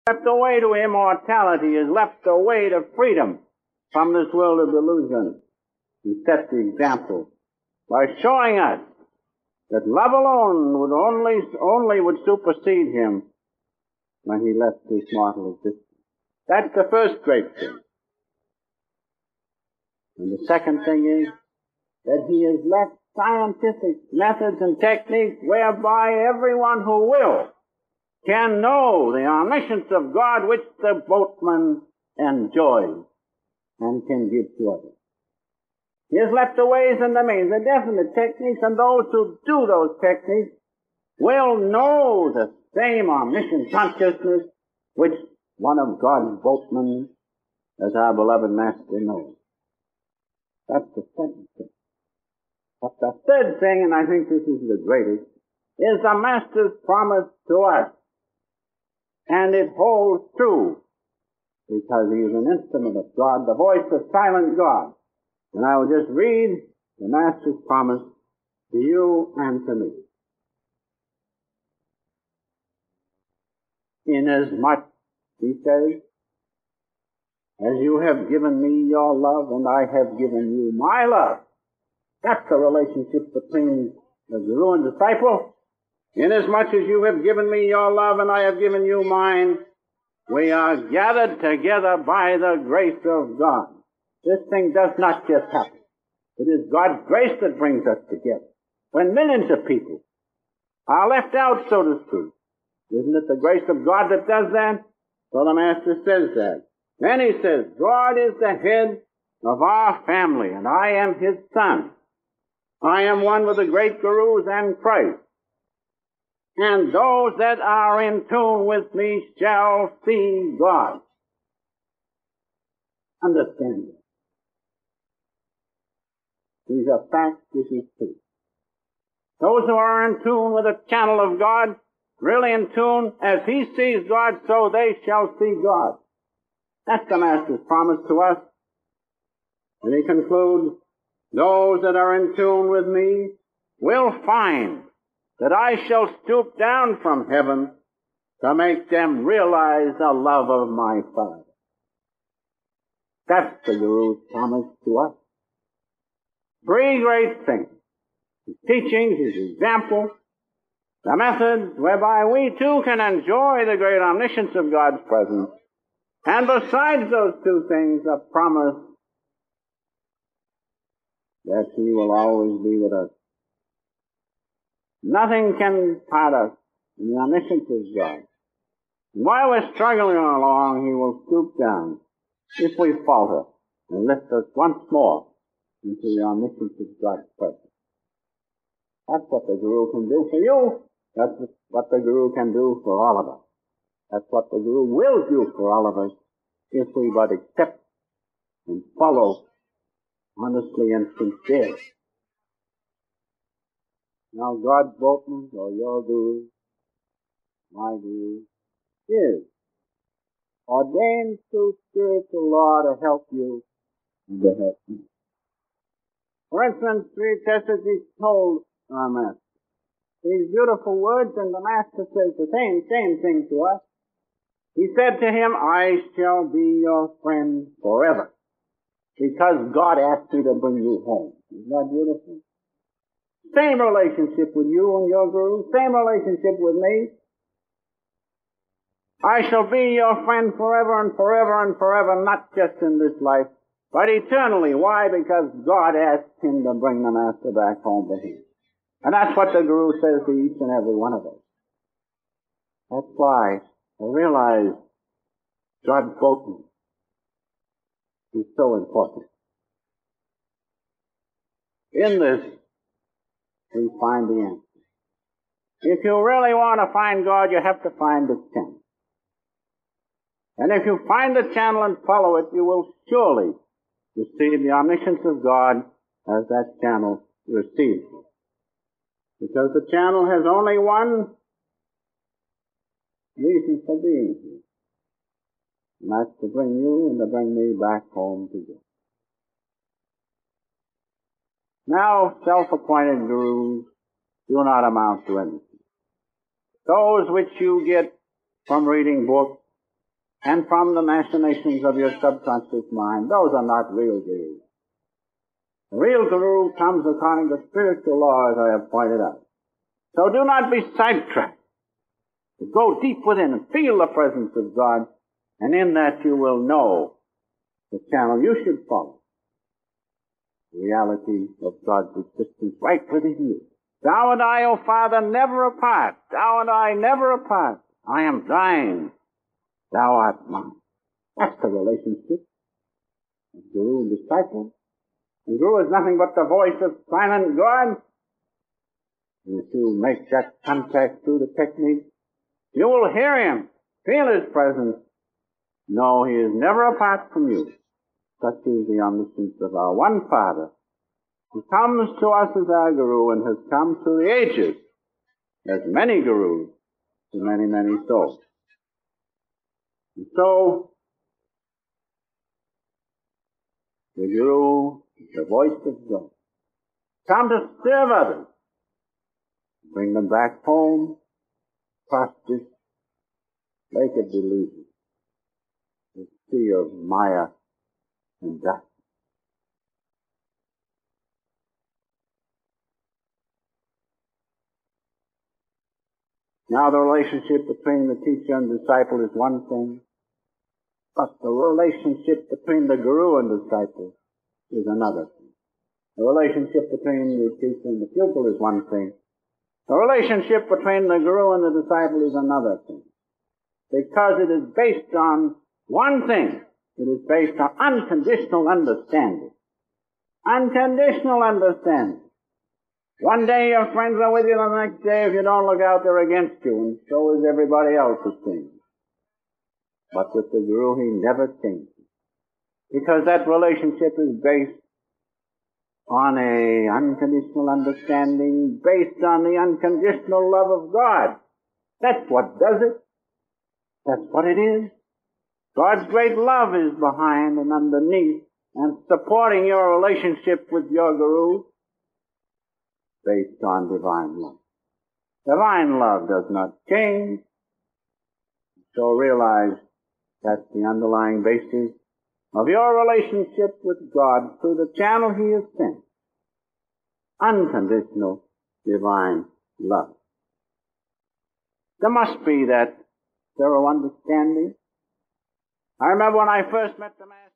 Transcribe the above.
left the way to immortality, is left the way to freedom from this world of delusion. He set the example by showing us that love alone would supersede him when he left this mortal existence. That's the first great thing. And the second thing is that he has left scientific methods and techniques whereby everyone who will can know the omniscience of God which the boatman enjoys and can give to others. He has left the ways and the means, the definite techniques, and those who do those techniques will know the same omniscient consciousness which one of God's boatmen, as our beloved Master, knows. That's the second thing. But the third thing, and I think this is the greatest, is the Master's promise to us. And it holds true because he is an instrument of God, the voice of silent God. And I will just read the Master's promise to you and to me. Inasmuch, he says, as you have given me your love and I have given you my love. That's the relationship between the Guru and disciple. Inasmuch as you have given me your love and I have given you mine, we are gathered together by the grace of God. This thing does not just happen. It is God's grace that brings us together. When millions of people are left out, so to speak, isn't it the grace of God that does that? So the Master says that. Then he says, God is the head of our family, and I am his son. I am one with the great Gurus and Christ. And those that are in tune with me shall see God. Understand this. These are facts, this is truth. Those who are in tune with the channel of God, really in tune, as he sees God, so they shall see God. That's the Master's promise to us. And he concludes, those that are in tune with me will find that I shall stoop down from heaven to make them realize the love of my Father. That's the Guru's promise to us. Three great things: his teachings, his example, the methods whereby we too can enjoy the great omniscience of God's presence, and besides those two things, a promise that he will always be with us. Nothing can part us from the omniscience of God. And while we're struggling along, he will stoop down, if we falter, and lift us once more into the omniscience of God's presence. That's what the Guru can do for you. That's what the Guru can do for all of us. That's what the Guru will do for all of us, if we but accept and follow honestly and sincerely. Now God's boatman, or your Guru, my Guru, is ordained through spiritual law to help you and to help me. For instance, Sri Chassaji told our Master these beautiful words, and the Master says the same thing to us. He said to him, I shall be your friend forever, because God asked me to bring you home. Isn't that beautiful? Same relationship with you and your Guru, same relationship with me. I shall be your friend forever and forever and forever, not just in this life, but eternally. Why? Because God asked him to bring the Master back home to him. And that's what the Guru says to each and every one of us. That's why I realize God's boatman is so important. In this, we find the answer. If you really want to find God, you have to find the channel. And if you find the channel and follow it, you will surely receive the omniscience of God as that channel receives it. Because the channel has only one reason for being here. And that's to bring you and to bring me back home to God. Now, self-appointed gurus do not amount to anything. Those which you get from reading books, and from the machinations of your subconscious mind. Those are not real gurus. The real guru comes according to spiritual law, as I have pointed out. So do not be sidetracked. Go deep within and feel the presence of God, and in that you will know the channel you should follow. The reality of God's existence right within you. Thou and I, O Father, never apart. Thou and I never apart. I am thine. Thou art mine. That's the relationship of guru and disciple. The guru is nothing but the voice of silent God. And if you make that contact through the technique, you will hear him, feel his presence. No, he is never apart from you. Such is the omniscience of our one Father, who comes to us as our guru and has come through the ages as many gurus to many, many souls. And so, the guru is the voice of God. Come to serve others, bring them back home, across this lake of delusion, the sea of Maya and dust. Now the relationship between the teacher and disciple is one thing, but the relationship between the guru and disciple is another thing. The relationship between the teacher and the pupil is one thing. The relationship between the guru and the disciple is another thing. Because it is based on one thing. It is based on unconditional understanding. Unconditional understanding. One day your friends are with you, the next day, if you don't look out, they're against you, and so is everybody else who sings. But with the guru, he never changes. Because that relationship is based on a unconditional understanding, based on the unconditional love of God. That's what does it. That's what it is. God's great love is behind and underneath and supporting your relationship with your guru based on divine love. Divine love does not change. So realize that's the underlying basis of your relationship with God through the channel he has sent. Unconditional divine love. There must be that thorough understanding. I remember when I first met the man